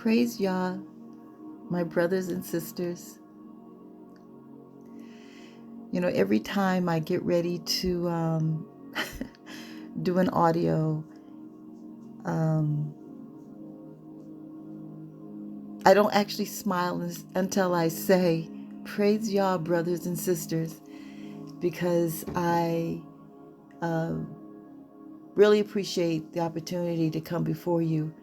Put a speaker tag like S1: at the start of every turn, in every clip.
S1: Praise Yah, my brothers and sisters. Every time I get ready to do an audio, I don't actually smile until I say, praise Yah, brothers and sisters, because I really appreciate the opportunity to come before you.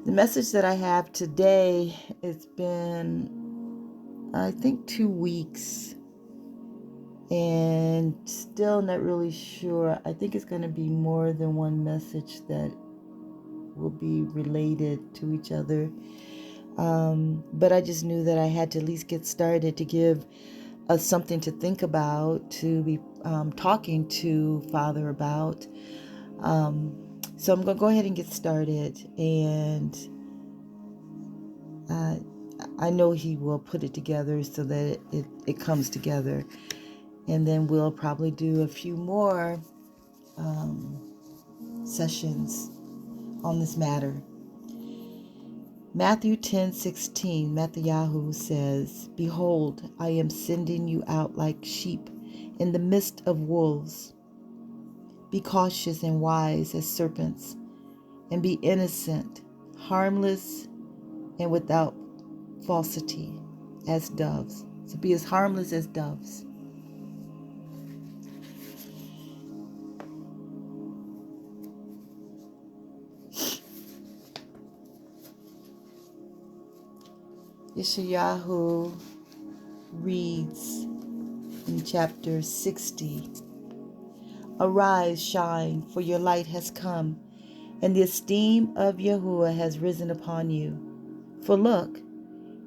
S1: The message that I have today, it's been, I think, 2 weeks, and still not really sure. I think it's going to be more than one message that will be related to each other. But I just knew that I had to at least get started to give us something to think about, to be talking to Father about. So I'm going to go ahead and get started, and I know He will put it together so that it comes together. And then we'll probably do a few more sessions on this matter. Matthew 10:16, Yahuah says, "Behold, I am sending you out like sheep in the midst of wolves. Be cautious and wise as serpents, and be innocent, harmless, and without falsity as doves." So be as harmless as doves. Yeshayahu reads in chapter 60, "Arise, shine, for your light has come, and the esteem of Yahuwah has risen upon you. For look,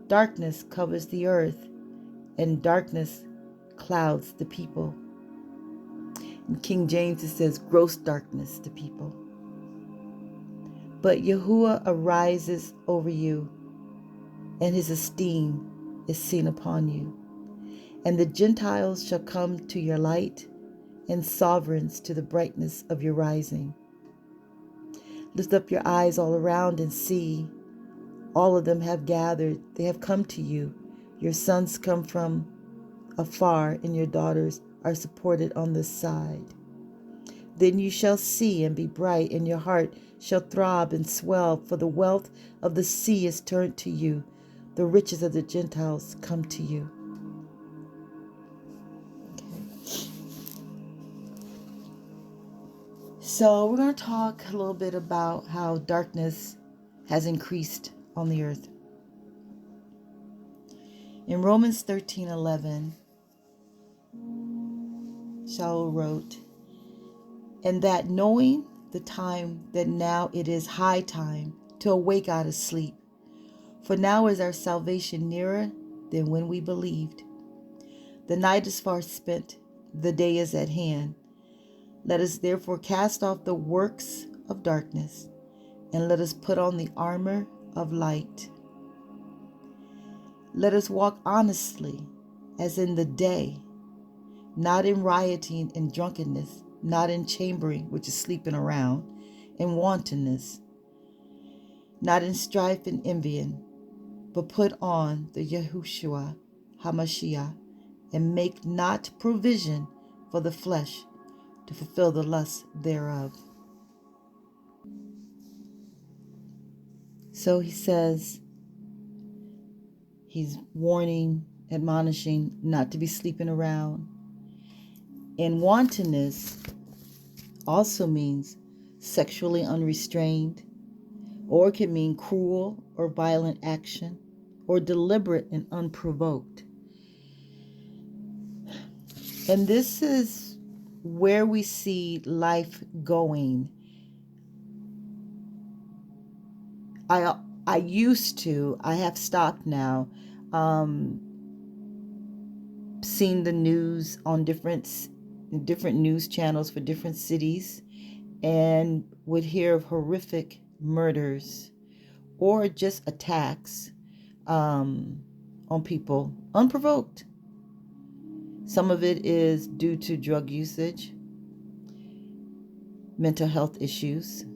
S1: darkness covers the earth, and darkness clouds the people." In King James it says gross darkness to people. "But Yahuwah arises over you, and his esteem is seen upon you. And the Gentiles shall come to your light, and sovereigns to the brightness of your rising. Lift up your eyes all around and see. All of them have gathered. They have come to you. Your sons come from afar, and your daughters are supported on this side. Then you shall see and be bright, and your heart shall throb and swell, for the wealth of the sea is turned to you. The riches of the Gentiles come to you." Okay. So we're going to talk a little bit about how darkness has increased on the earth. In Romans 13:11, Shaul wrote, "And that knowing the time, that now it is high time to awake out of sleep. For now is our salvation nearer than when we believed. The night is far spent, the day is at hand. Let us therefore cast off the works of darkness, and let us put on the armor of light. Let us walk honestly as in the day, not in rioting and drunkenness, not in chambering, which is sleeping around, and wantonness, not in strife and envying, but put on the Yahushua HaMashiach, and make not provision for the flesh to fulfill the lusts thereof." So he says, he's warning, admonishing not to be sleeping around. And wantonness also means sexually unrestrained, or it can mean cruel or violent action, or deliberate and unprovoked. And this is where we see life going. I have stopped now, seen the news on different news channels for different cities, and would hear of horrific murders or just attacks on people, unprovoked. Some of it is due to drug usage, mental health issues,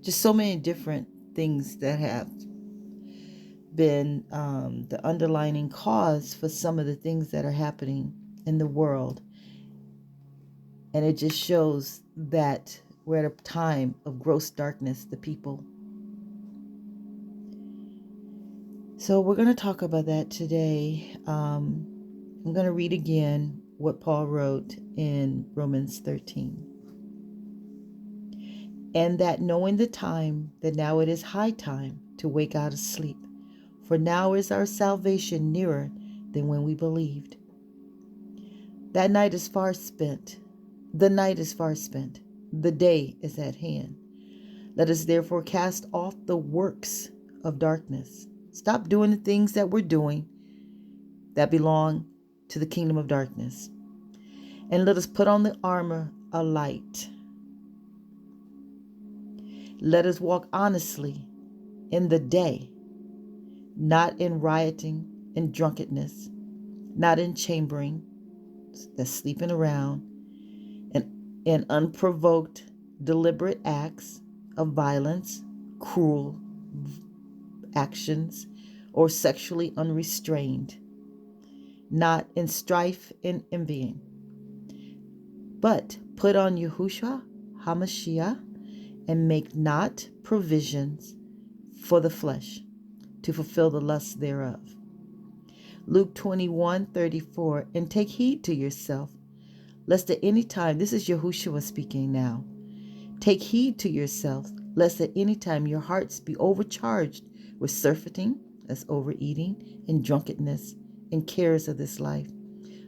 S1: just so many different things that have been the underlining cause for some of the things that are happening in the world. And it just shows that we're at a time of gross darkness, the people. So we're going to talk about that today. I'm going to read again what Paul wrote in Romans 13. And that knowing the time, that now it is high time to wake out of sleep. For now is our salvation nearer than when we believed. That night is far spent. The night is far spent. The day is at hand. Let us therefore cast off the works of darkness. Stop doing the things that we're doing that belong to the kingdom of darkness. And let us put on the armor of light. Let us walk honestly in the day, not in rioting and drunkenness, not in chambering, that's sleeping around, and in unprovoked, deliberate acts of violence, cruel actions, or sexually unrestrained, not in strife and envying, but put on Yahushua HaMashiach and make not provisions for the flesh to fulfill the lusts thereof. Luke 21:34, and take heed to yourself, lest at any time, this is Yahushua speaking now, take heed to yourself, lest at any time your hearts be overcharged with surfeiting, that's overeating, and drunkenness, and cares of this life,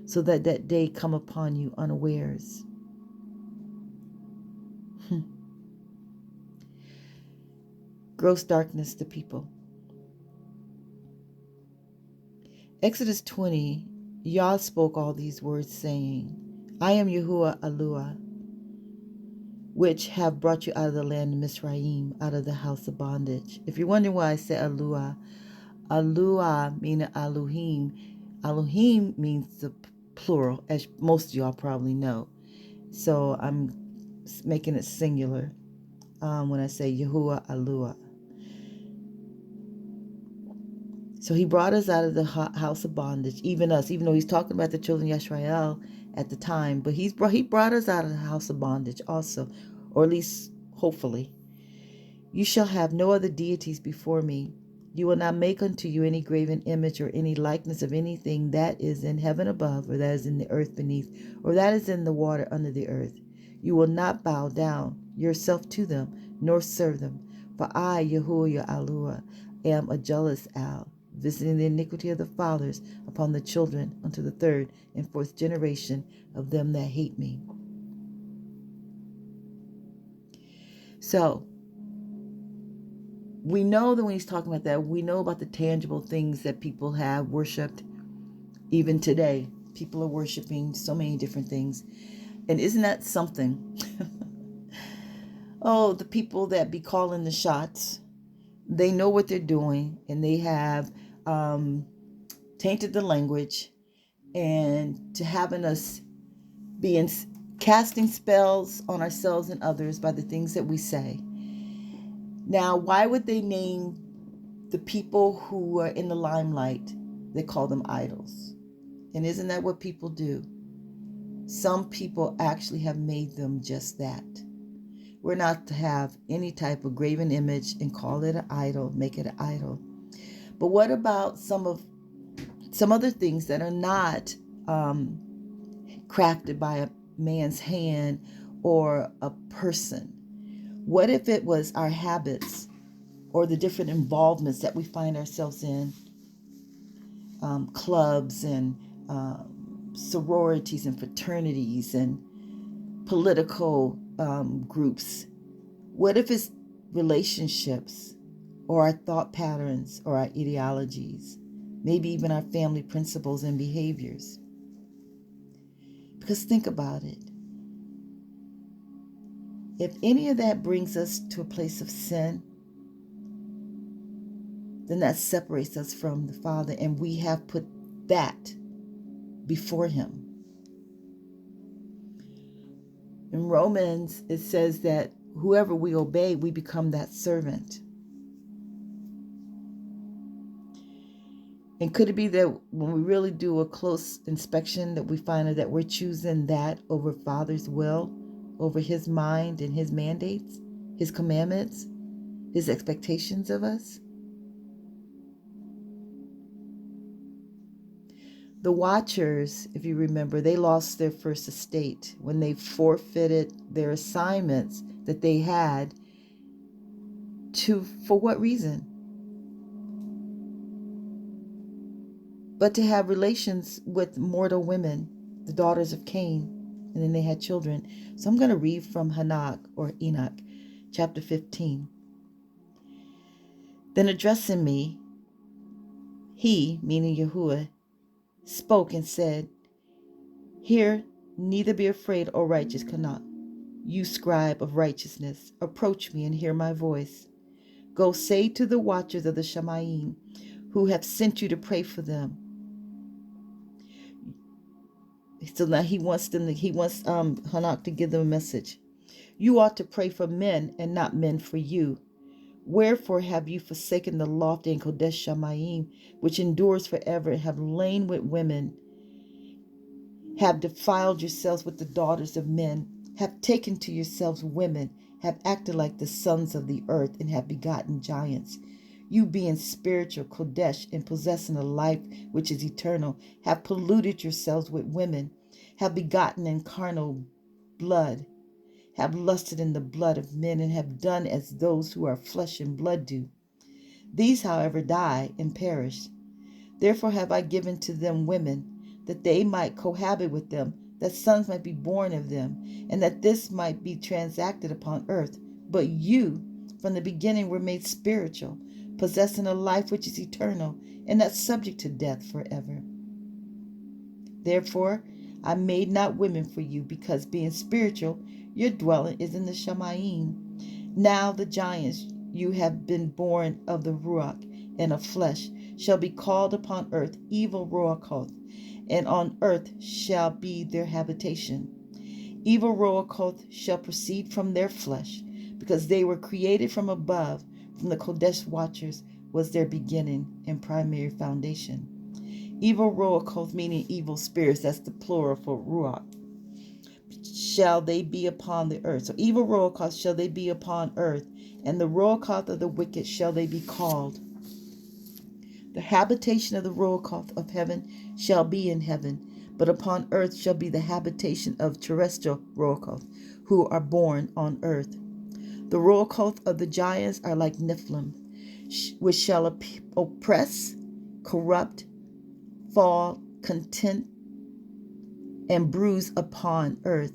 S1: so that that day come upon you unawares. Gross darkness to people. Exodus 20, Yah spoke all these words, saying, I am Yahuwah, which have brought you out of the land of Mizraim, out of the house of bondage. If you're wondering why I said Aluah meaning Elohim. Elohim means the plural, as most of y'all probably know. So I'm making it singular when I say Yahuwah. So he brought us out of the house of bondage, even us, even though he's talking about the children of Yisrael at the time, but he brought us out of the house of bondage also, or at least hopefully. You shall have no other deities before me. You will not make unto you any graven image or any likeness of anything that is in heaven above, or that is in the earth beneath, or that is in the water under the earth. You will not bow down yourself to them, nor serve them. For I, Yahuwah, am a jealous Al, visiting the iniquity of the fathers upon the children unto the third and fourth generation of them that hate me. So, we know that when he's talking about that, we know about the tangible things that people have worshipped. Even today, people are worshiping so many different things. And isn't that something? Oh, the people that be calling the shots, they know what they're doing, and they have tainted the language, and to having us being casting spells on ourselves and others by the things that we say. Now, why would they name the people who are in the limelight? They call them idols. And isn't that what people do? Some people actually have made them just that. We're not to have any type of graven image and call it an idol, make it an idol. But what about some other things that are not crafted by a man's hand or a person? What if it was our habits or the different involvements that we find ourselves in, clubs and sororities and fraternities and political groups? What if it's relationships or our thought patterns or our ideologies, maybe even our family principles and behaviors? Because think about it. If any of that brings us to a place of sin, then that separates us from the Father, and we have put that before Him. In Romans, it says that whoever we obey, we become that servant. And could it be that when we really do a close inspection that we find out that we're choosing that over Father's will, over his mind and his mandates, his commandments, his expectations of us? The Watchers, if you remember, they lost their first estate when they forfeited their assignments that they had for what reason? But to have relations with mortal women, the daughters of Cain, and then they had children. So I'm going to read from Enoch, chapter 15. Then addressing me, he, meaning Yahuwah, spoke and said, Hear, neither be afraid, O righteous Canak. You scribe of righteousness, approach me and hear my voice. Go say to the watchers of the Shamayim, who have sent you to pray for them. So now he wants Hanak to give them a message. You ought to pray for men and not men for you. Wherefore have you forsaken the lofty and Kodesh Shamayim, which endures forever, and have lain with women, have defiled yourselves with the daughters of men, have taken to yourselves women, have acted like the sons of the earth, and have begotten giants. You being spiritual, Kodesh, and possessing a life which is eternal, have polluted yourselves with women, have begotten in carnal blood, have lusted in the blood of men, and have done as those who are flesh and blood do. These, however, die and perish. Therefore have I given to them women, that they might cohabit with them, that sons might be born of them, and that this might be transacted upon earth. But you, from the beginning, were made spiritual, possessing a life which is eternal, and not subject to death forever. Therefore I made not women for you, because being spiritual, your dwelling is in the Shamayim. Now the giants you have been born of the Ruach and of flesh shall be called upon earth evil Ruachoth, and on earth shall be their habitation. Evil Ruachoth shall proceed from their flesh, because they were created from above, from the Kodesh Watchers was their beginning and primary foundation. Evil Ruachoth, meaning evil spirits, that's the plural for Ruach, shall they be upon the earth. So evil Ruachoth shall they be upon earth, and the Ruachoth of the wicked shall they be called. The habitation of the Ruachoth of heaven shall be in heaven, but upon earth shall be the habitation of terrestrial Ruachoth, who are born on earth. The Ruachoth of the giants are like Nephilim, which shall oppress, corrupt, fall, content, and bruise upon earth.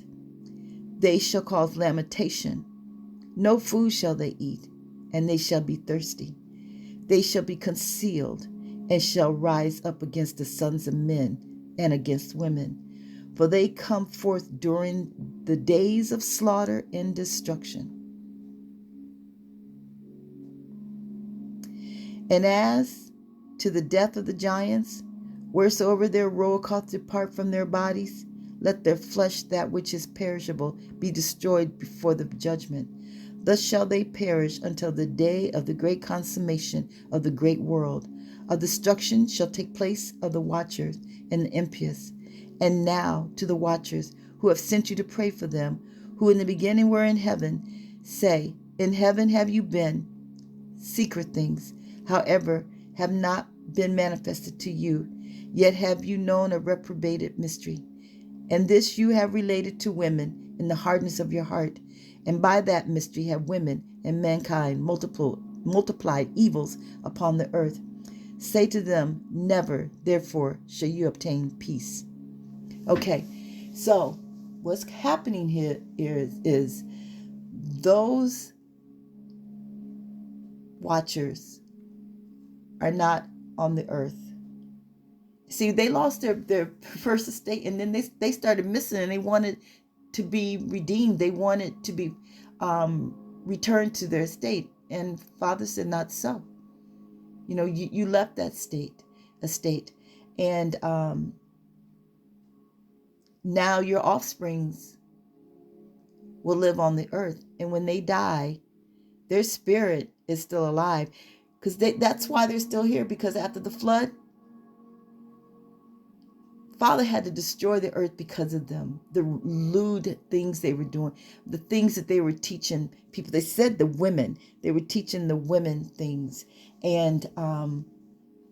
S1: They shall cause lamentation. No food shall they eat, and they shall be thirsty. They shall be concealed, and shall rise up against the sons of men and against women. For they come forth during the days of slaughter and destruction. And as to the death of the giants, wheresoever their Ruachoth depart from their bodies, let their flesh, that which is perishable, be destroyed before the judgment. Thus shall they perish until the day of the great consummation of the great world. A destruction shall take place of the watchers and the impious. And now to the watchers who have sent you to pray for them, who in the beginning were in heaven, say, in heaven have you been, secret things, however, have not been manifested to you, yet have you known a reprobated mystery. And this you have related to women in the hardness of your heart, and by that mystery have women and mankind multiplied evils upon the earth. Say to them, never, therefore, shall you obtain peace. Okay, so what's happening here is those watchers are not on the earth. See, they lost their first estate, and then they started missing, and they wanted to be redeemed. They wanted to be returned to their estate. And Father said, not so. You know, you left that estate, and now your offsprings will live on the earth. And when they die, their spirit is still alive, because that's why they're still here. Because after the flood, Father had to destroy the earth because of them, the lewd things they were doing, the things that they were teaching people. They said they were teaching the women things. And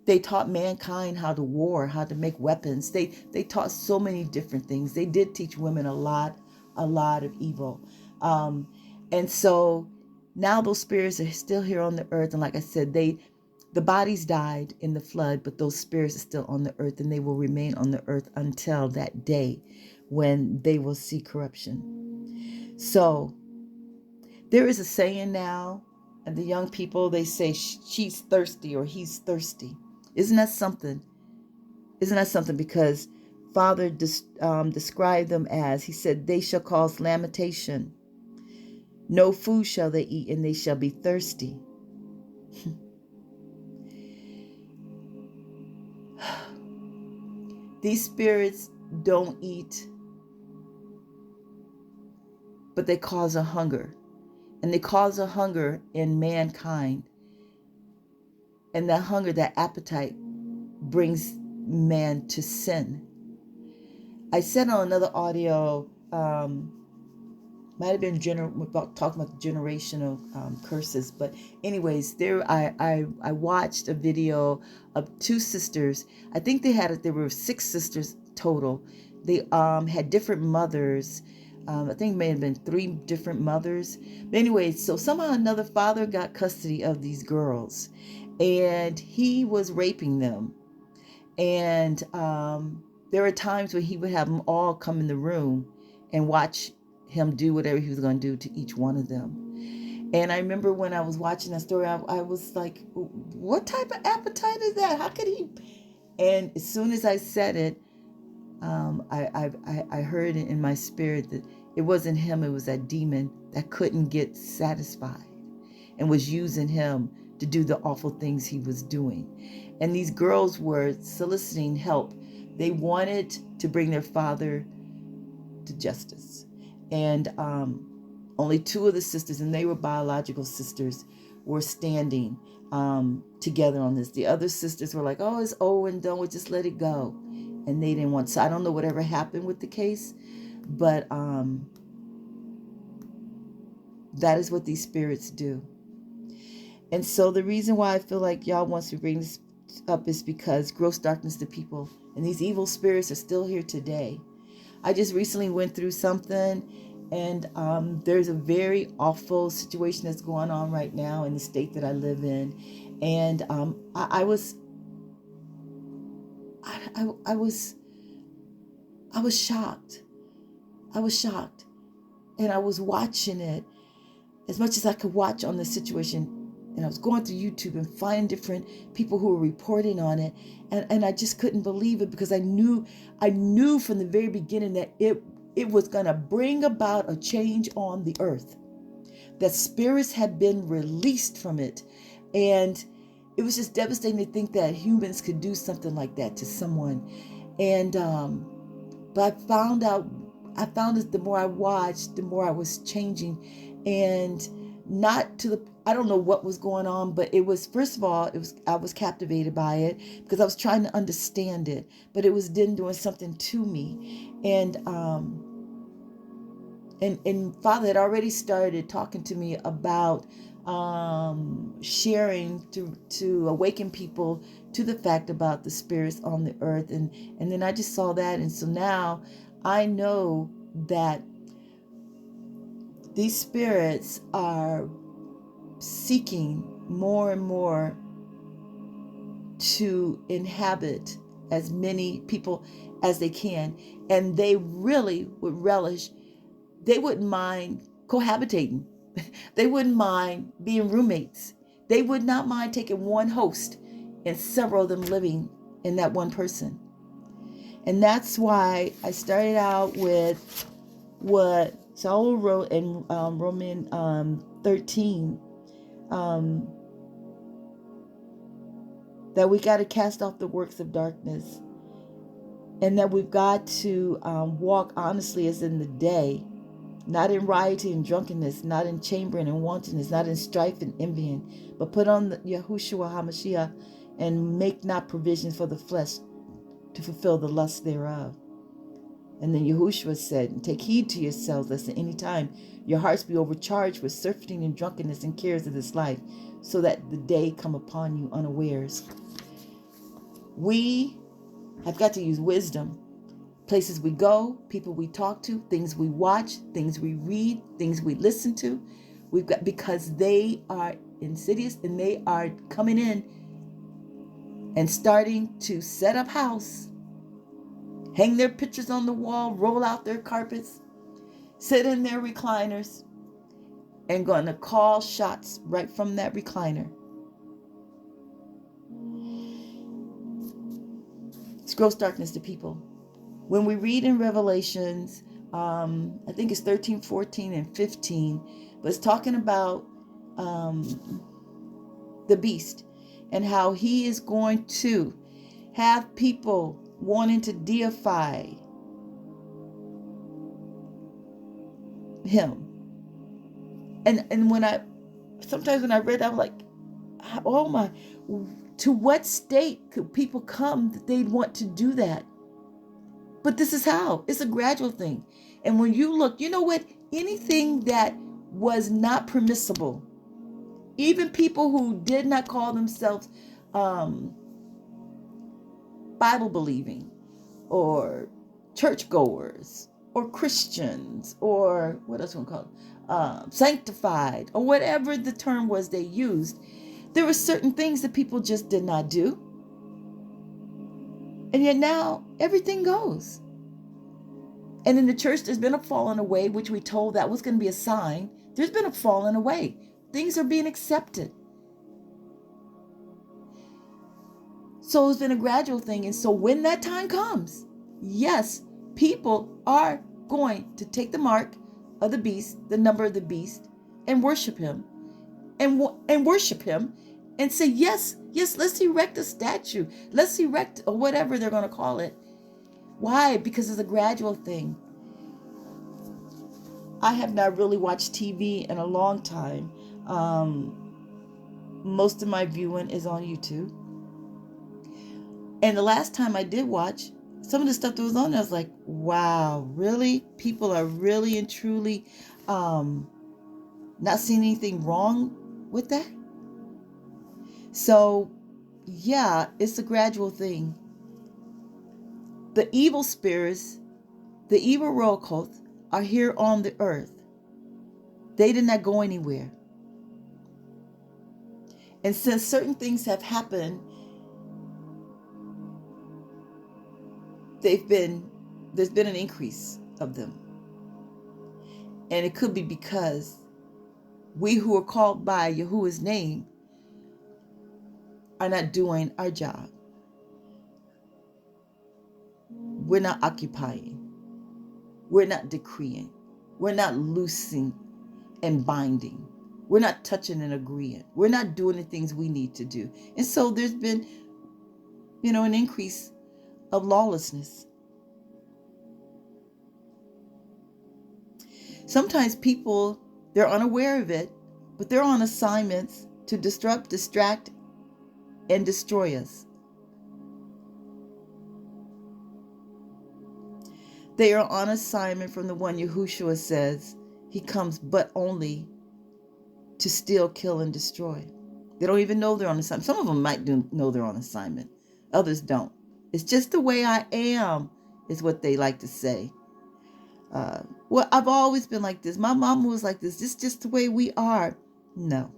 S1: they taught mankind how to war, how to make weapons. They taught so many different things. They did teach women a lot of evil. And so now those spirits are still here on the earth. And like I said, the bodies died in the flood, but those spirits are still on the earth, and they will remain on the earth until that day when they will see corruption. So there is a saying now, and the young people, they say she's thirsty or he's thirsty. Isn't that something? Isn't that something? Because Father described them as, he said, they shall cause lamentation. No food shall they eat, and they shall be thirsty. These spirits don't eat, but they cause a hunger. And they cause a hunger in mankind. And that hunger, that appetite, brings man to sin. I said on another audio, might have been talking about generational curses, but anyways, there I watched a video of two sisters. I think there were 6 sisters total. They had different mothers. I think it may have been 3 different mothers. But anyways, so somehow another father got custody of these girls, and he was raping them. And there were times when he would have them all come in the room and watch him do whatever he was going to do to each one of them. And I remember when I was watching that story, I was like, what type of appetite is that? How could he? And as soon as I said it, I heard it in my spirit that it wasn't him, it was that demon that couldn't get satisfied and was using him to do the awful things he was doing. And these girls were soliciting help. They wanted to bring their father to justice. And only 2 of the sisters, and they were biological sisters, were standing together on this. The other sisters were like, oh, it's over and done with, just let it go. And they didn't want to. So I don't know whatever happened with the case, but that is what these spirits do. And so the reason why I feel like Yah wants to bring this up is because gross darkness to people, and these evil spirits are still here today. I just recently went through something, and there's a very awful situation that's going on right now in the state that I live in. And I was shocked. I was shocked. And I was watching it as much as I could watch on the situation. And I was going through YouTube and finding different people who were reporting on it. And I just couldn't believe it, because I knew from the very beginning that it was going to bring about a change on the earth. That spirits had been released from it. And it was just devastating to think that humans could do something like that to someone. And but I found that the more I watched, the more I was changing. And not to the, I don't know what was going on, but it was, first of all, I was captivated by it because I was trying to understand it, but it was then doing something to me. And Father had already started talking to me about sharing to awaken people to the fact about the spirits on the earth. And then I just saw that. And so now I know that these spirits are seeking more and more to inhabit as many people as they can. And they really would relish, they wouldn't mind cohabitating. They wouldn't mind being roommates. They would not mind taking one host and several of them living in that one person. And that's why I started out with what Saul wrote in Romans 13, that we got to cast off the works of darkness, and that we've got to walk honestly as in the day, not in rioting and drunkenness, not in chambering and wantonness, not in strife and envying, but put on the Yahushua HaMashiach and make not provision for the flesh to fulfill the lust thereof. And then Yahushua said, take heed to yourselves, lest at any time your hearts be overcharged with surfeiting and drunkenness and cares of this life, so that the day come upon you unawares. We have got to use wisdom. Places we go, people we talk to, things we watch, things we read, things we listen to. We've got, because they are insidious and they are coming in and starting to set up house, hang their pictures on the wall, roll out their carpets, sit in their recliners, and going to call shots right from that recliner. It's gross darkness to people. When we read in Revelations, I think it's 13, 14, and 15, but it's talking about the beast and how he is going to have people wanting to deify him. And sometimes when I read that, I'm like, oh my, to what state could people come that they'd want to do that? But this is how. It's a gradual thing. And when you look, you know what? Anything that was not permissible, even people who did not call themselves Bible believing or churchgoers or Christians or what else we call it? Sanctified or whatever the term was they used, there were certain things that people just did not do. And yet now everything goes. And in the church, there's been a falling away, which we told that was going to be a sign. There's been a falling away. Things are being accepted. So it's been a gradual thing. And so when that time comes, yes, people are going to take the mark of the beast, the number of the beast, and worship him. And worship him and say, yes, let's erect a statue. Let's erect or whatever they're going to call it. Why? Because it's a gradual thing. I have not really watched TV in a long time. Most of my viewing is on YouTube. And the last time I did watch, some of the stuff that was on there, I was like, wow, really? People are really and truly not seeing anything wrong with that? So, yeah, it's a gradual thing. The evil spirits, the evil royal cults are here on the earth. They did not go anywhere. And since certain things have happened, there's been an increase of them. And it could be because we who are called by Yahuwah's name are not doing our job. We're not occupying. We're not decreeing. We're not loosing and binding. We're not touching and agreeing. We're not doing the things we need to do. And so there's been, an increase of lawlessness. Sometimes people, they're unaware of it, but they're on assignments to disrupt, distract, and destroy us. They are on assignment from the one Yahushua says he comes but only to steal, kill, and destroy. They don't even know they're on assignment. Some of them might know they're on assignment. Others don't. It's just the way I am, is what they like to say. Well, I've always been like this. My mom was like this. It's just the way we are. No.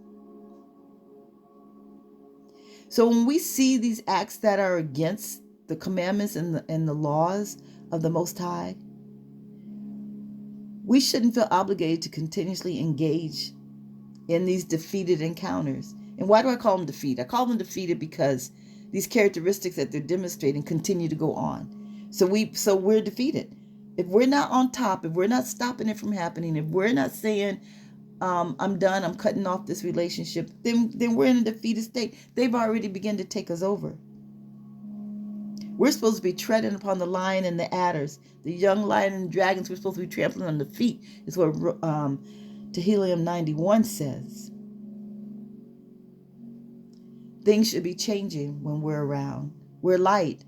S1: So when we see these acts that are against the commandments and the laws of the Most High, we shouldn't feel obligated to continuously engage in these defeated encounters. And why do I call them defeat? I call them defeated because these characteristics that they're demonstrating continue to go on. So we're defeated. If we're not on top, if we're not stopping it from happening, if we're not saying, I'm done, I'm cutting off this relationship, then we're in a defeated state. They've already begun to take us over. We're supposed to be treading upon the lion and the adders, the young lion and dragons. We're supposed to be trampling on the feet, is what Tehillim 91 says. Things should be changing when we're around. We're light.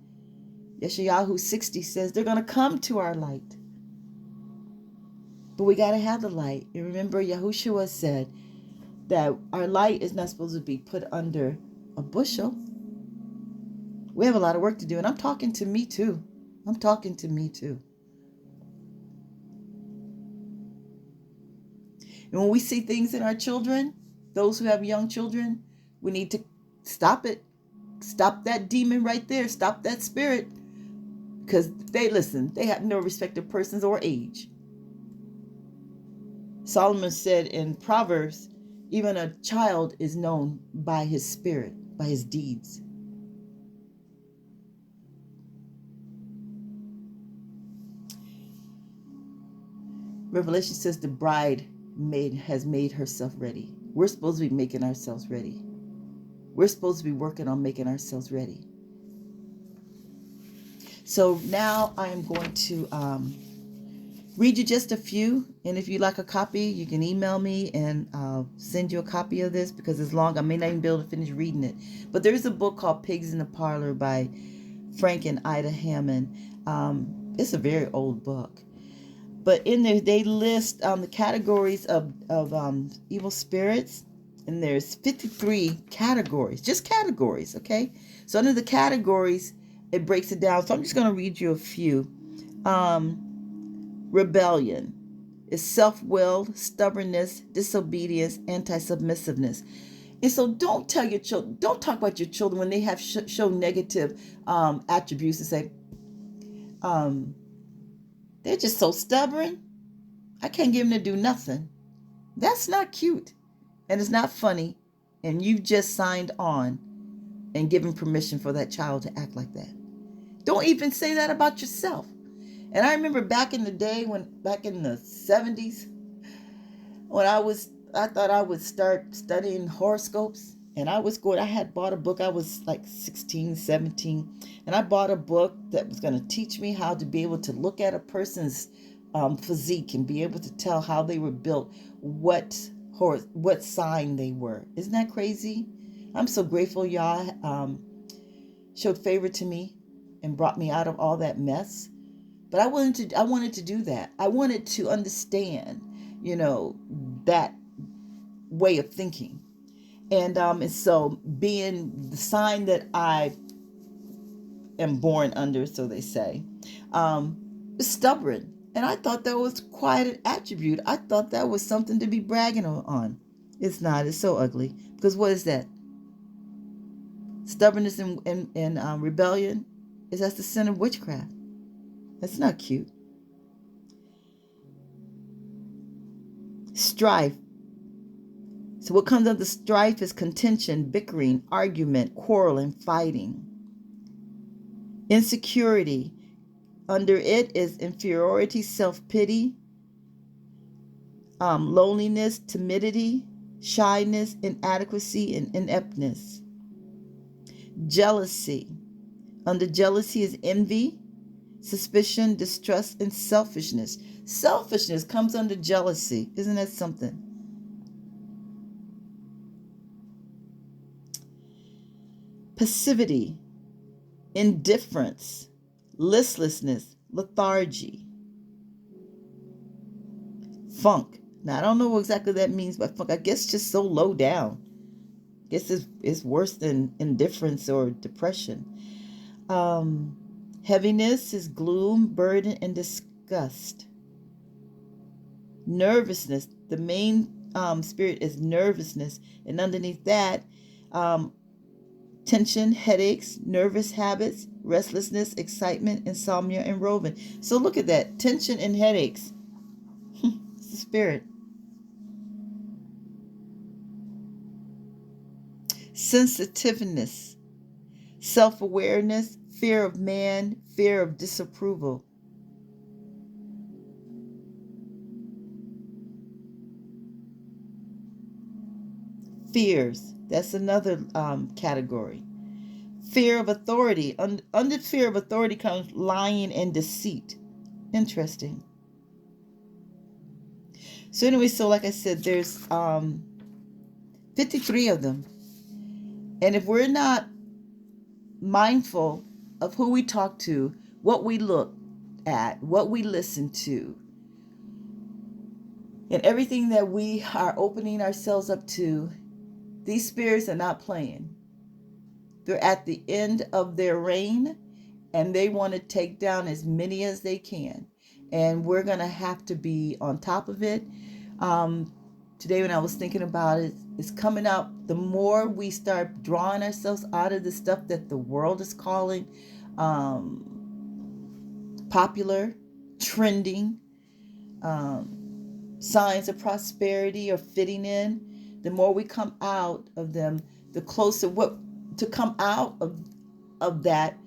S1: Yeshayahu 60 says they're going to come to our light. But we got to have the light. You remember Yahushua said that our light is not supposed to be put under a bushel. We have a lot of work to do. And I'm talking to me too. I'm talking to me too. And when we see things in our children, those who have young children, we need to stop it. Stop that demon right there. Stop that spirit. Because they have no respect of persons or age. Solomon said in Proverbs, even a child is known by his spirit, by his deeds. Revelation says the bride has made herself ready. We're supposed to be making ourselves ready. We're supposed to be working on making ourselves ready. So now I am going to read you just a few. And if you'd like a copy, you can email me and I'll send you a copy of this, because it's long. I may not even be able to finish reading it. But there's a book called Pigs in the Parlor by Frank and Ida Hammond. It's a very old book. But in there, they list the categories of evil spirits. And there's 53 categories, just categories, okay? So under the categories, it breaks it down. So I'm just going to read you a few. Rebellion is self-willed, stubbornness, disobedience, anti-submissiveness. And so don't tell your children, don't talk about your children when they have show negative attributes and say, they're just so stubborn. I can't get them to do nothing. That's not cute. And it's not funny. And you've just signed on and given permission for that child to act like that. Don't even say that about yourself. And I remember back in the day, back in the 70s, when I thought I would start studying horoscopes. And I had bought a book. I was like 16, 17. And I bought a book that was going to teach me how to be able to look at a person's physique and be able to tell how they were built, what sign they were. Isn't that crazy? I'm so grateful y'all showed favor to me and brought me out of all that mess. But I wanted to do that. I wanted to understand, that way of thinking. And so being the sign that I am born under, so they say, is stubborn. And I thought that was quite an attribute. I thought that was something to be bragging on. It's not. It's so ugly. Because what is that? Stubbornness and rebellion that's the sin of witchcraft. That's not cute. Strife. So what comes under strife is contention, bickering, argument, quarreling, fighting. Insecurity. Under it is inferiority, self-pity, loneliness, timidity, shyness, inadequacy, and ineptness. Jealousy. Under jealousy is envy, suspicion, distrust, and selfishness. Selfishness comes under jealousy. Isn't that something? Passivity, indifference, listlessness, lethargy. Funk. Now, I don't know what exactly that means by funk. I guess just so low down. I guess it's worse than indifference or depression. Heaviness is gloom, burden, and disgust. Nervousness. The main spirit is nervousness. And underneath that, tension, headaches, nervous habits, restlessness, excitement, insomnia, and roving. So look at that. Tension and headaches. It's the spirit. Sensitiveness, self-awareness, fear of man, fear of disapproval. Fears. That's another category. Fear of authority. Under fear of authority comes lying and deceit. Interesting. So anyway, so like I said, there's 53 of them. And if we're not mindful of who we talk to, what we look at, what we listen to, and everything that we are opening ourselves up to, these spirits are not playing. They're at the end of their reign, and they want to take down as many as they can. And we're going to have to be on top of it. Today when I was thinking about it, it's coming out. The more we start drawing ourselves out of the stuff that the world is calling popular, trending, signs of prosperity or fitting in, the more we come out of them, the closer to come out of that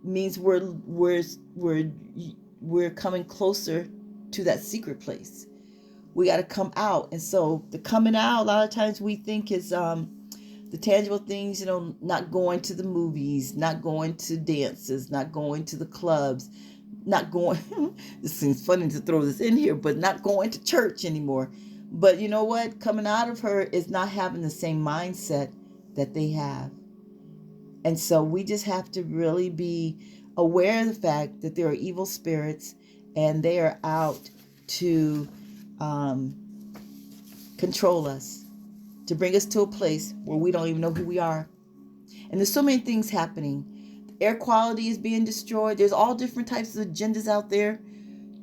S1: means we're coming closer to that secret place. We got to come out. And so the coming out, a lot of times we think is the tangible things, not going to the movies, not going to dances, not going to the clubs, not going, this seems funny to throw this in here, but not going to church anymore. But you know what? Coming out of her is not having the same mindset that they have. And so we just have to really be aware of the fact that there are evil spirits and they are out to control us, to bring us to a place where we don't even know who we are. And there's so many things happening. Air quality is being destroyed. There's all different types of agendas out there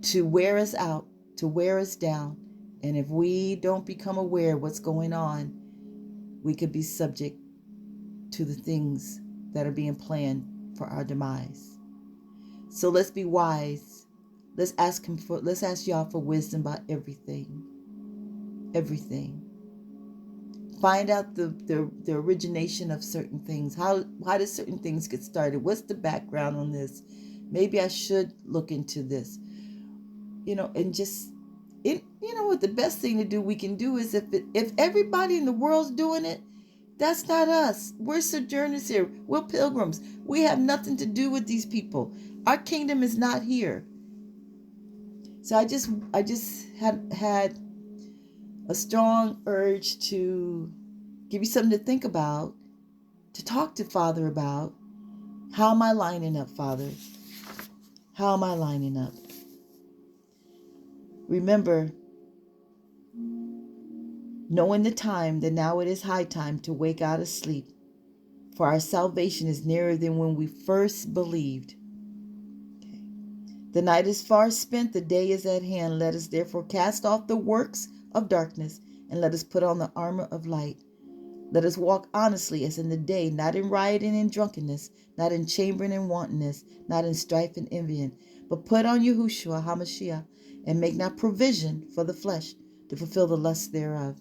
S1: to wear us out, to wear us down. And if we don't become aware of what's going on, we could be subject to the things that are being planned for our demise. So let's be wise. Let's ask y'all for wisdom about everything. Everything. Find out the origination of certain things. How do certain things get started? What's the background on this? Maybe I should look into this. And just what the best thing to do we can do is if everybody in the world's doing it, that's not us. We're sojourners here. We're pilgrims. We have nothing to do with these people. Our kingdom is not here. So I just had a strong urge to give you something to think about, to talk to Father about. How am I lining up, Father? How am I lining up? Remember, knowing the time, that now it is high time to wake out of sleep, for our salvation is nearer than when we first believed. Okay. The night is far spent, the day is at hand. Let us therefore cast off the works of darkness, and let us put on the armor of light. Let us walk honestly as in the day, not in rioting and drunkenness, not in chambering and wantonness, not in strife and envying, but put on Yahushua HaMashiach, and make not provision for the flesh to fulfill the lusts thereof.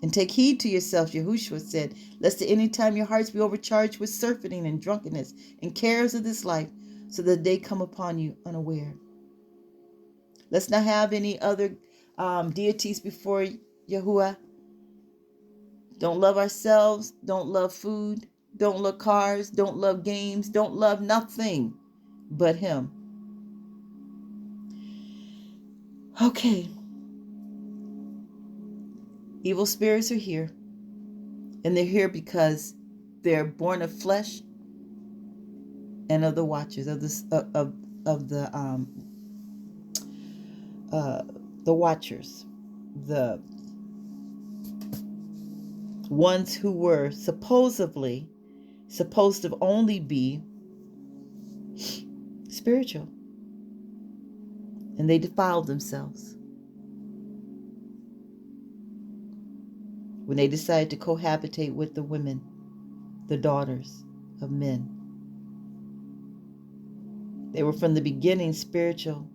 S1: And take heed to yourselves, Yahushua said, lest at any time your hearts be overcharged with surfeiting and drunkenness and cares of this life, so that they come upon you unaware. Let's not have any other deities before Yahuwah. Don't love ourselves, don't love food, don't love cars, don't love games, don't love nothing but Him. Okay. Evil spirits are here. And they're here because they're born of flesh and of the watchers, of the watchers, the ones who were supposed to only be spiritual, and they defiled themselves when they decided to cohabitate with the women, the daughters of men. They were from the beginning spiritual,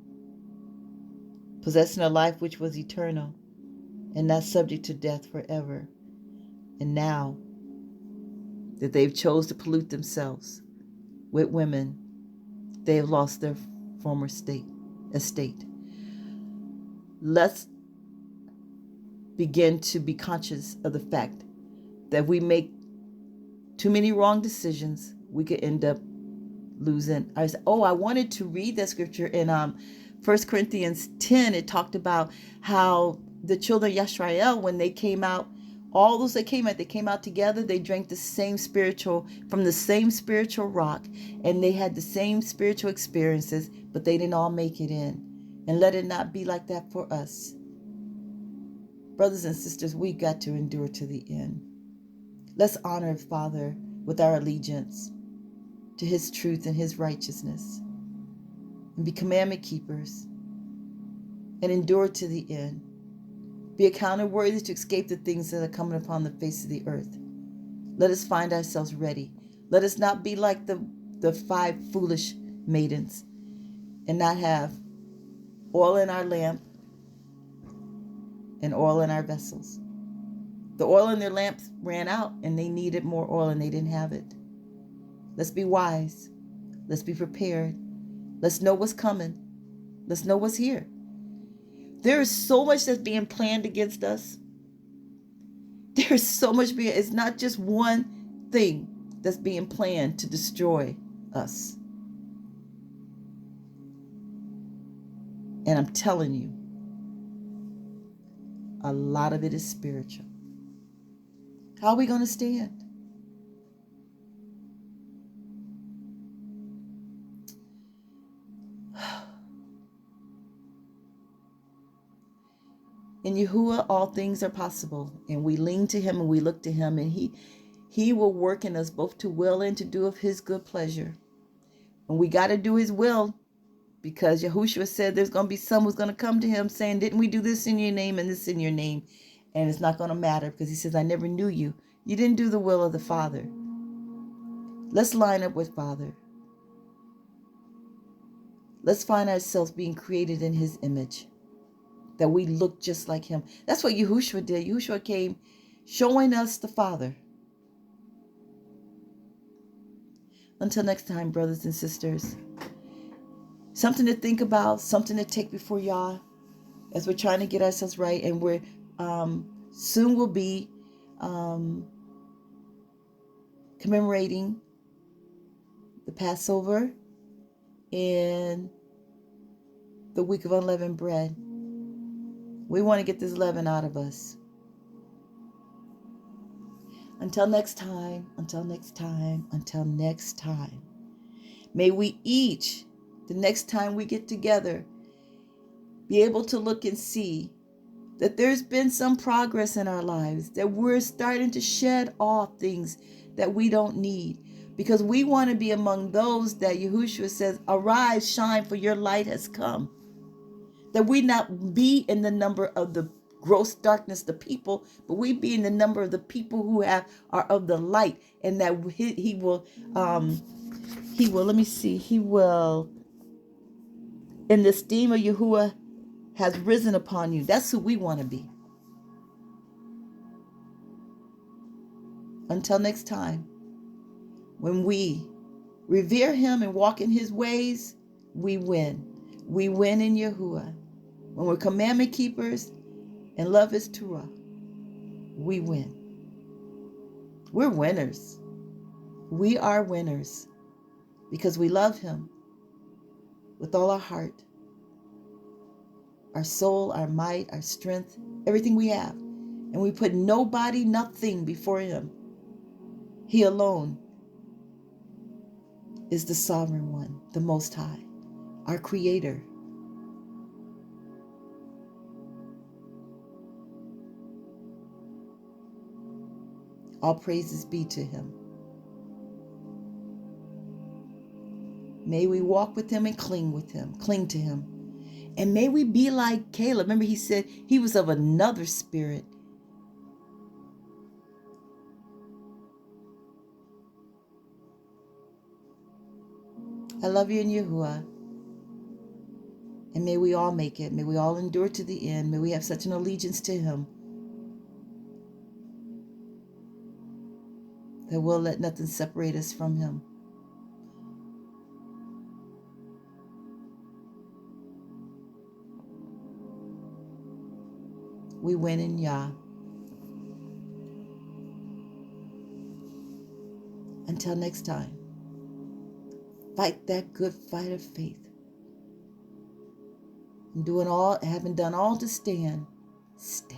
S1: possessing a life which was eternal and not subject to death forever. And now that they've chose to pollute themselves with women, they have lost their former estate. Let's begin to be conscious of the fact that if we make too many wrong decisions, we could end up losing. I wanted to read that scripture in 1 Corinthians 10. It talked about how the children of Yisrael, when they came out All those that they came out together. They drank from the same spiritual rock, and they had the same spiritual experiences, but they didn't all make it in. And let it not be like that for us. Brothers and sisters, we got to endure to the end. Let's honor Father with our allegiance to his truth and his righteousness, and be commandment keepers, and endure to the end. Be accounted worthy to escape the things that are coming upon the face of the earth. Let us find ourselves ready. Let us not be like the 5 foolish maidens and not have oil in our lamp and oil in our vessels. The oil in their lamps ran out and they needed more oil and they didn't have it. Let's be wise. Let's be prepared. Let's know what's coming. Let's know what's here. There is so much that's being planned against us. There is so much it's not just one thing that's being planned to destroy us. And I'm telling you, a lot of it is spiritual. How are we going to stand? In Yahuwah, all things are possible, and we lean to him and we look to him, and he will work in us both to will and to do of his good pleasure. And we got to do his will, because Yahushua said there's going to be some who's going to come to him saying, didn't we do this in your name and this in your name? And it's not going to matter, because he says, I never knew you. You didn't do the will of the Father. Let's line up with Father. Let's find ourselves being created in his image, that we look just like him. That's what Yahushua did. Yahushua came showing us the Father. Until next time, brothers and sisters, something to think about, something to take before Yah as we're trying to get ourselves right. And we're soon will be commemorating the Passover and the week of unleavened bread. We want to get this leaven out of us. Until next time, may we each, the next time we get together, be able to look and see that there's been some progress in our lives, that we're starting to shed off things that we don't need, because we want to be among those that Yahushua says, arise, shine, for your light has come. That we not be in the number of the gross darkness, the people, but we be in the number of the people who are of the light, and that he will, in the esteem of Yahuwah, has risen upon you. That's who we want to be. Until next time, when we revere him and walk in his ways, we win. We win in Yahuwah. When we're commandment keepers and love his Torah, we win. We're winners. We are winners because we love him with all our heart, our soul, our might, our strength, everything we have. And we put nobody, nothing before him. He alone is the sovereign one, the Most High, our Creator. All praises be to him. May we walk with him and cling to him. And may we be like Caleb. Remember, he said he was of another spirit. I love you in Yahuwah. And may we all make it. May we all endure to the end. May we have such an allegiance to him that we'll let nothing separate us from him. We win in Yah. Until next time, fight that good fight of faith. And having done all to stand, stay.